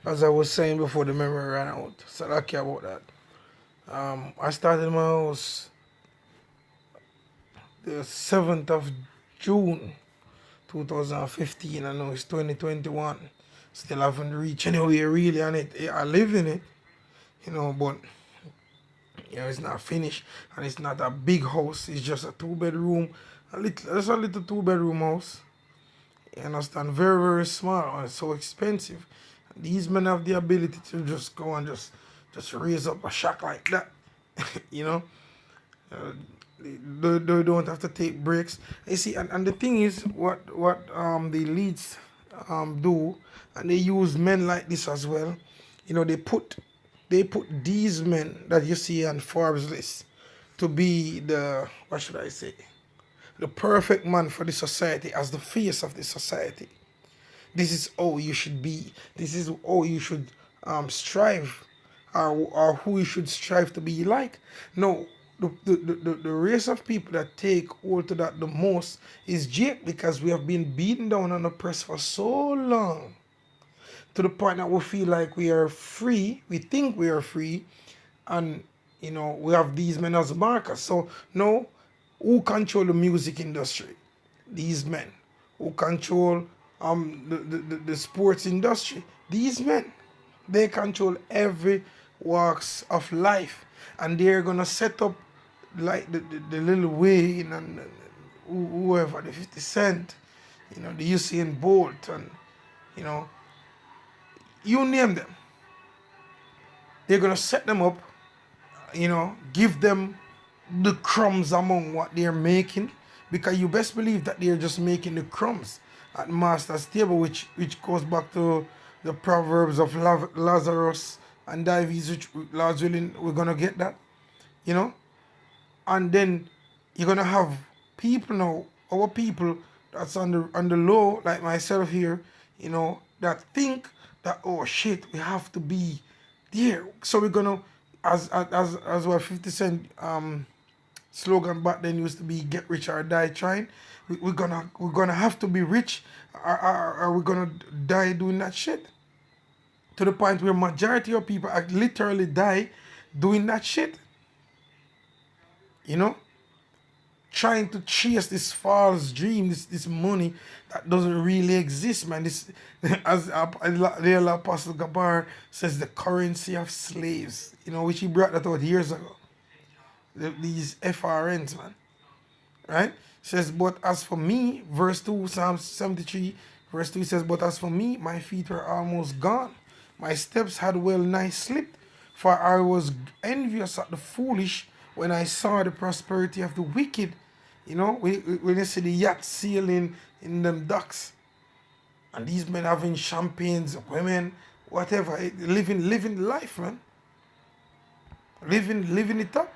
As I was saying before the memory ran out, so I care about that. I started my house the 7th of June 2015. I know it's 2021. Still haven't reached anywhere really on it. I live in it, but it's not finished and it's not a big house. It's just a two-bedroom, just a little two-bedroom house. You understand? Very, very small and it's so expensive. These men have the ability to just go and just raise up a shack like that. you know, uh, they don't have to take breaks. You see, and the thing is, what the elites do, and they use men like this as well. They put these men that you see on Forbes list to be the, what should I say, the perfect man for the society, as the face of the society. This is all you should be. This is all you should strive, or who you should strive to be like. No, the race of people that take hold to that the most is Jake, because we have been beaten down and oppressed for so long, to the point that we feel like we are free. We think we are free, and we have these men as markers. So no, who control the music industry? These men. Who control the sports industry? These men. They control every walks of life, and they're gonna set up like the Lil Wayne and whoever, the 50 Cent, the Usain Bolt, and you know you name them. They're gonna set them up, give them the crumbs among what they're making, because you best believe that they're just making the crumbs at master's table, which goes back to the proverbs of Lazarus and Dives, which Lord's willing we're gonna get that, you know, and then you're gonna have people now, our people that's on the low, like myself here, that think that, oh shit, we have to be there, so we're gonna, as what 50 Cent slogan back then used to be, get rich or die trying. We're gonna have to be rich, or we're gonna die doing that shit, to the point where majority of people literally die doing that shit, you know trying to chase this false dream, this money that doesn't really exist, man. This, as the Apostle Gabar says, the currency of slaves, which he brought that out years ago. These FRNs, man, right? Says, but as for me, verse 2, Psalm 73, verse 2 says, but as for me, my feet were almost gone. My steps had well nigh slipped, for I was envious at the foolish when I saw the prosperity of the wicked. When you see the yacht sailing in them docks, and these men having champagnes, women, whatever, living life, man. Living it up.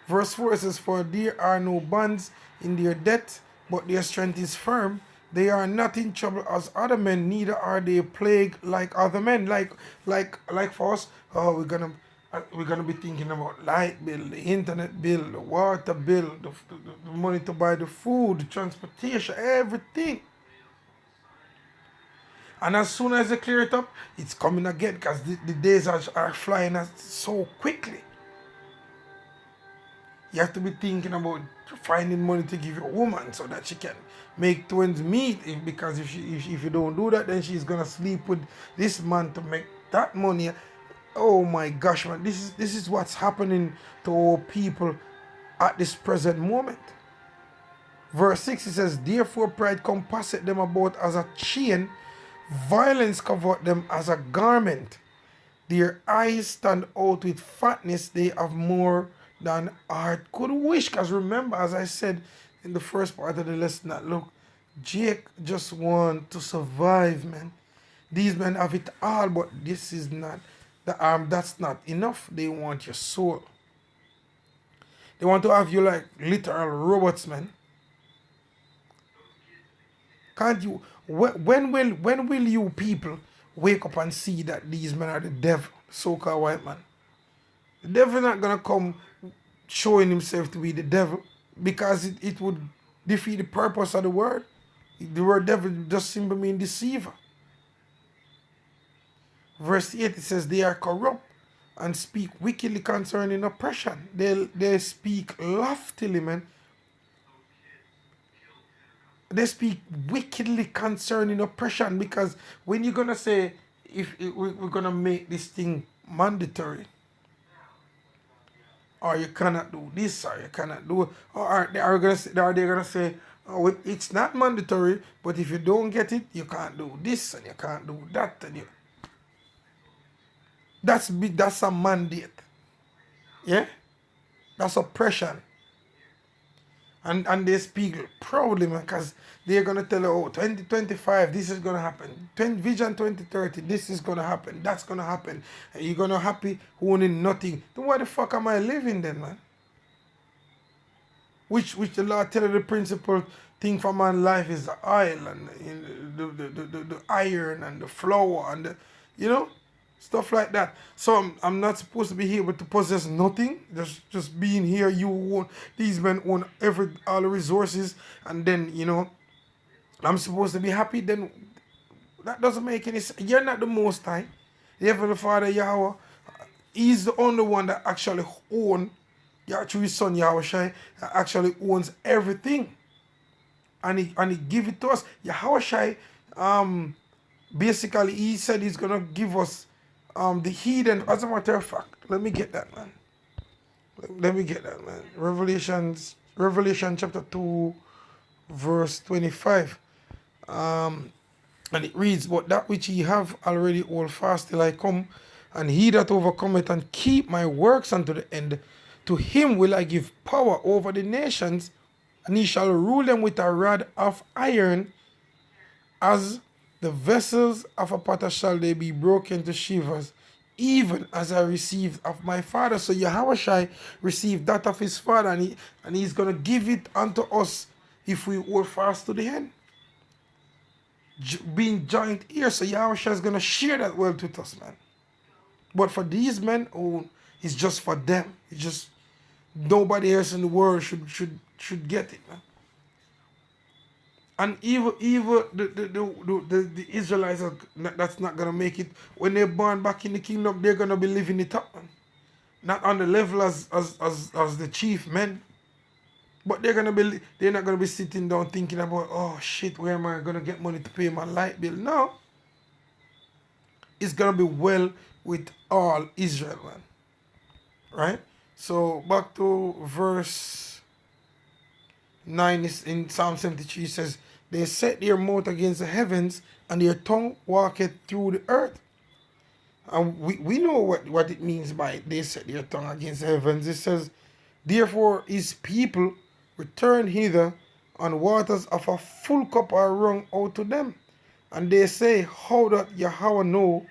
Verse 4 says, for there are no bonds in their debt, but their strength is firm. They are not in trouble as other men, neither are they plagued like other men. Like for us, oh, we're gonna be thinking about light bill, the internet bill, the water bill, the money to buy the food, the transportation, everything. And as soon as they clear it up, it's coming again, because the days are flying so quickly. You have to be thinking about finding money to give your woman so that she can make twins meet. Because if you don't do that, then she's gonna sleep with this man to make that money. Oh my gosh, man! This is what's happening to our people at this present moment. Verse 6, it says, therefore pride compasseth them about as a chain, violence covereth them as a garment. Their eyes stand out with fatness, they have more than heart could wish. Because remember, as I said in the first part of the lesson, that look, Jake just want to survive, man. These men have it all, but this is not that's not enough. They want your soul. They want to have you like literal robots, man. Can't you? When will you people wake up and see that these men are the devil, so-called white man? The devil not gonna come showing himself to be the devil, because it would defeat the purpose of the word. The word devil just simply means deceiver. Verse 8, it says, they are corrupt and speak wickedly concerning oppression. They speak loftily, man. They speak wickedly concerning oppression, because when you're going to say, if we're going to make this thing mandatory, or you cannot do this, or you cannot do, or are they gonna say, oh, it's not mandatory, but if you don't get it, you can't do this and you can't do that, and you, that's a mandate, yeah, that's oppression. And they speak proudly, man, because they're gonna tell you, oh, 2025, this is gonna happen. Vision 2030, this is gonna happen. That's gonna happen. And you're gonna happy owning nothing. Then why the fuck am I living then, man? Which the Lord tell you the principal thing for man's life is the oil and the iron and the flour and the, you know, stuff like that. So I'm not supposed to be able to possess nothing. Just being here, you own, these men own all the resources, and then, you know, I'm supposed to be happy. Then that doesn't make any sense. You're not the Most High. The Heavenly Father Yahweh, He's the only one that actually through His Son Yahweh Shai, actually owns everything, and he give it to us. Yahweh Shai, basically He said He's gonna give us the heathen. As a matter of fact, let me get that, man. Let me get that, man. Revelation chapter 2, verse 25. And it reads, but that which ye have already hold fast till I come, and he that overcometh and keep my works unto the end, to him will I give power over the nations, and he shall rule them with a rod of iron, as the vessels of a potter shall they be broken to shivers, even as I received of my Father. So Yahushua received that of his Father, and he's going to give it unto us if we hold fast to the end. Being joint here, so Yahushua is going to share that wealth with us, man. But for these men, oh, it's just for them. It's just nobody else in the world should get it, man. And even the Israelites that's not gonna make it. When they're born back in the kingdom, they're gonna be living it up, man. Not on the level as the chief men, but they're not gonna be sitting down thinking about, oh shit, where am I gonna get money to pay my light bill? No, it's gonna be well with all Israel, man. Right? So back to verse 9 is in Psalm 73, says, they set their mouth against the heavens, and their tongue walketh through the earth. And we know what it means by they set their tongue against the heavens. It says, therefore his people return hither, and waters of a full cup are wrung out to them. And they say, how doth Yahweh know,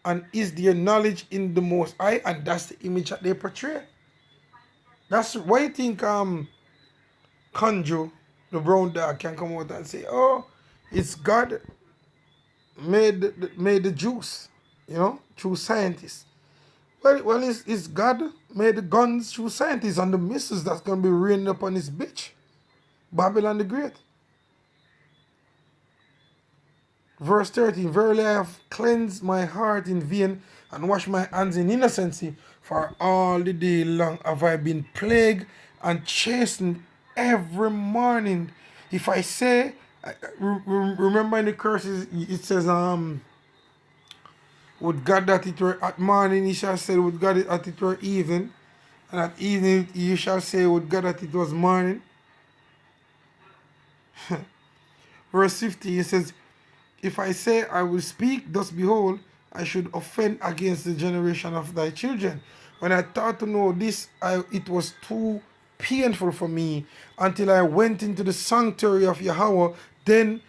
and is their knowledge in the Most High? And that's the image that they portray. That's why you think Conjo, the brown dog, can come out and say, oh, it's God made the juice, you know, through scientists. Well, it's God made the guns through scientists, and the missiles that's going to be raining upon his bitch, Babylon the Great. Verse 13, verily I have cleansed my heart in vain, and washed my hands in innocency, for all the day long have I been plagued and chastened every morning. If I say, remember in the curses, it says, would God that it were at morning, he shall say, would God that it were evening, and at evening you shall say, would God that it was morning. Verse 15, it says, if I say I will speak, thus behold, I should offend against the generation of thy children. When I thought to know this, it was too painful for me, until I went into the sanctuary of Yahweh, then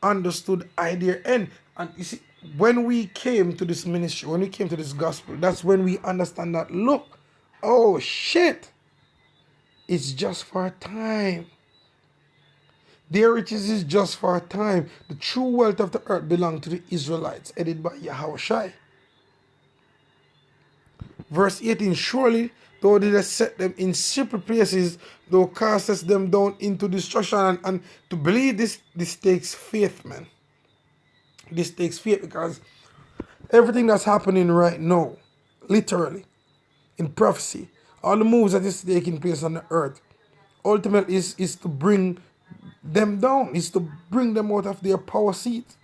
understood I their end. And you see, when we came to this ministry, when we came to this gospel, that's when we understand that, look, oh shit, it's just for a time. Their riches is just for a time. The true wealth of the earth belonged to the Israelites, headed by Yahushua. Verse 18, surely thou didst set them in secret places, thou castest them down into destruction. And to believe this takes faith, man. This takes faith, because Everything that's happening right now, literally, in prophecy, all the moves that is taking place on the earth, ultimately is to bring them down, is to bring them out of their power seat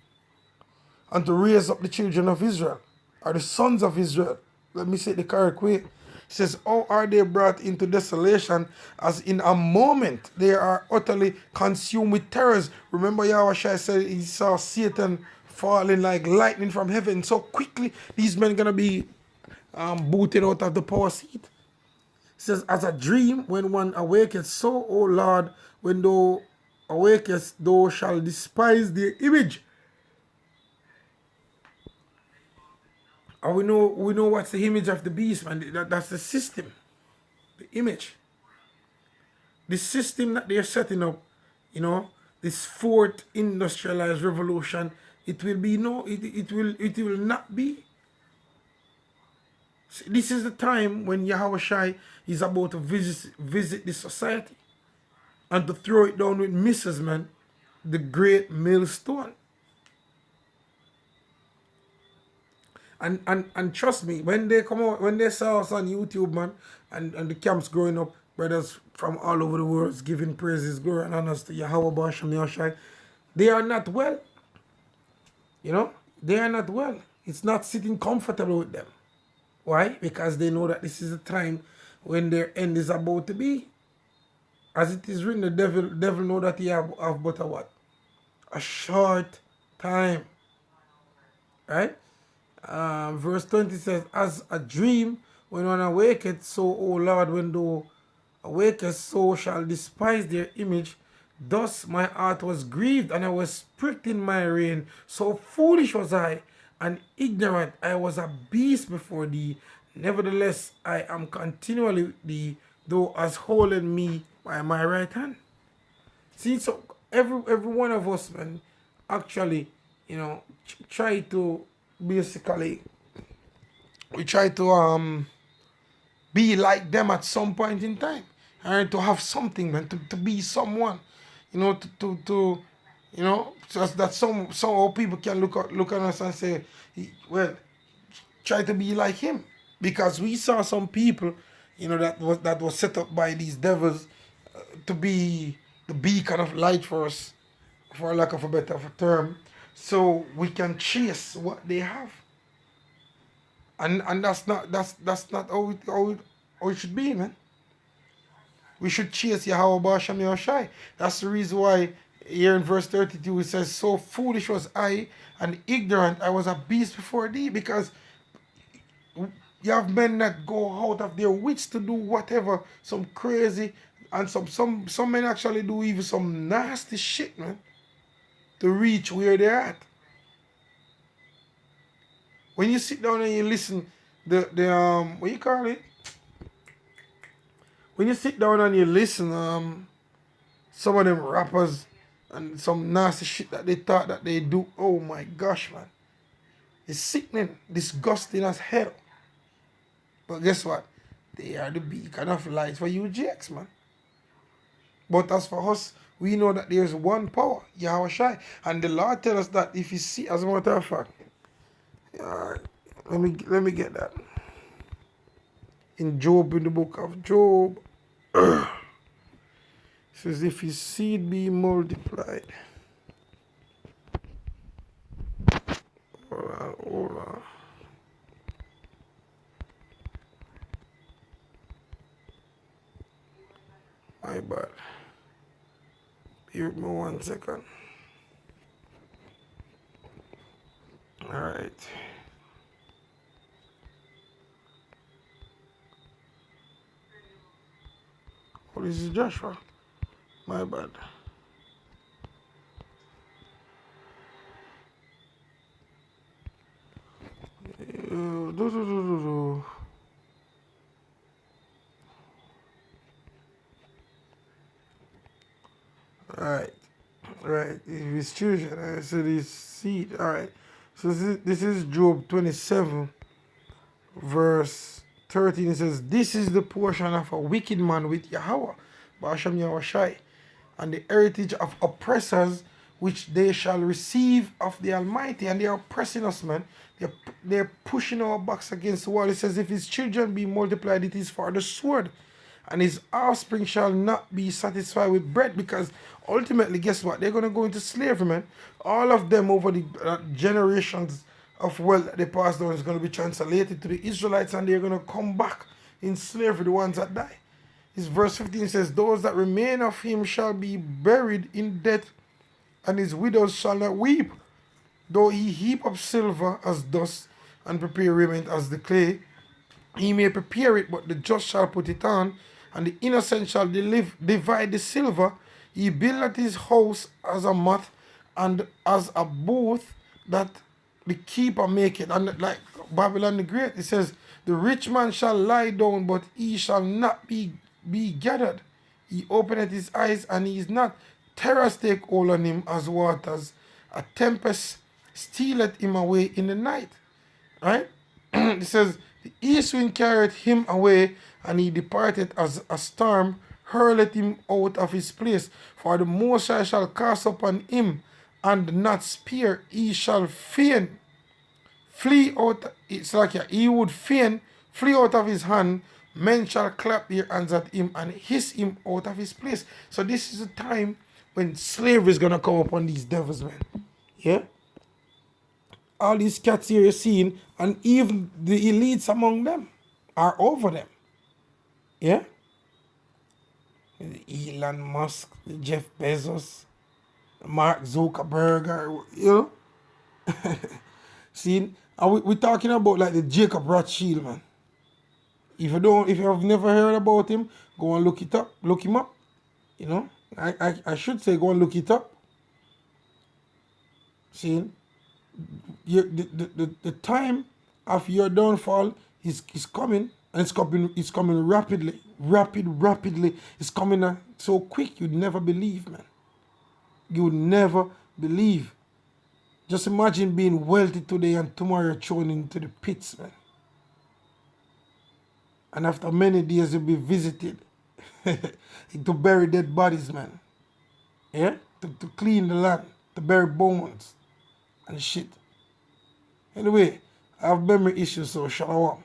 and to raise up the children of Israel, or the sons of Israel. Let me say it the correct way. It says, how are they brought into desolation, as in a moment they are utterly consumed with terrors. Remember Yahushua said he saw Satan falling like lightning from heaven. So quickly these men are going to be booted out of the power seat. It says, as a dream when one awaketh, so, O Lord, when thou awakest, thou shalt despise their image. And we know what's the image of the beast, man. That's the system, the image. The system that they're setting up, this fourth industrialized revolution, it will be no, it will not be. This is the time when Yahweh Shai is about to visit this society and to throw it down with Mrs. Man, the great millstone. And trust me, when they come out, when they saw us on YouTube, man, and the camps growing up, brothers from all over the world giving praises, glory and honors to Yahweh Basham Yahushai, they are not well. They are not well. It's not sitting comfortable with them. Why? Because they know that this is a time when their end is about to be. As it is written, the devil know that he have but a what? A short time. Right? Verse 20 says, as a dream, when one awaketh, so, O Lord, when thou awakest, so shall despise their image. Thus my heart was grieved, and I was pricked in my rein. So foolish was I, and ignorant. I was a beast before thee. Nevertheless, I am continually with thee, thou hast holden me by my right hand. See, so every one of us, man, actually, try to basically, we try to be like them at some point in time, and to have something, man, to be someone, just that some old people can look at us and say, well, try to be like him, because we saw some people, that was set up by these devils to be the beacon of light for us, for lack of a better term, so we can chase what they have. And that's not how it should be, man. We should chase Yahweh Basham Yahushai. That's the reason why here in verse 32 it says, so foolish was I and ignorant, I was a beast before thee. Because you have men that go out of their wits to do whatever, some crazy, and some men actually do even some nasty shit, man, to reach where they're at. When you sit down and you listen, the what you call it? When you sit down and you listen, some of them rappers and some nasty shit that they thought that they do, oh my gosh, man. It's sickening, disgusting as hell. But guess what? They are the beacon of light for UGX, man. But as for us, we know that there's one power, Yahweh Shai. And the Lord tells us that if you see, as a matter of fact, alright, let me get that. In Job, in the book of Job, it says, if his seed be multiplied. Hold on. My bad. Give me 1 second. Alright. Oh, this is Joshua. My bad. Alright. Right. If it's children, I said his seed. Alright. So this is Job 27, verse 13. It says, this is the portion of a wicked man with Yahweh, Basham Yahushai, and the heritage of oppressors which they shall receive of the Almighty. And they are oppressing us, man. They're pushing our backs against the wall. It says, if his children be multiplied, it is for the sword. And his offspring shall not be satisfied with bread, because ultimately, guess what? They're going to go into slavery, man. All of them over the generations of wealth that they passed down is going to be translated to the Israelites, and they're going to come back in slavery, the ones that die. This verse 15 says, those that remain of him shall be buried in death, and his widows shall not weep. Though he heap up silver as dust, and prepare raiment as the clay, he may prepare it, but the just shall put it on, and the innocent shall divide the silver. He buildeth his house as a moth, and as a booth that the keeper maketh. And like Babylon the Great, it says, the rich man shall lie down, but he shall not be gathered. He openeth his eyes, and he is not. Terrors take hold on him as waters. A tempest stealeth him away in the night. Right? It says, the east wind carried him away, and he departed as a storm, hurleth him out of his place. For the Most High shall cast upon him, and not spare. He shall fain flee out. It's like he would fain flee out of his hand. Men shall clap their hands at him and hiss him out of his place. So this is a time when slavery is going to come upon these devils, man. Yeah? All these cats here you're seeing, and even the elites among them are over them. Yeah? Elon Musk, Jeff Bezos, Mark Zuckerberg, you know? See, and we're talking about like the Jacob Rothschild, man. If you have never heard about him, go and look it up. Look him up. You know? I should say go and look it up. See? The time of your downfall is coming, and it's coming rapidly. Rapidly. It's coming so quick you'd never believe, man. You would never believe. Just imagine being wealthy today and tomorrow you're thrown into the pits, man. And after many days you'll be visited to bury dead bodies, man. Yeah? To clean the land, to bury bones and shit. Anyway, I have memory issues, so shalom.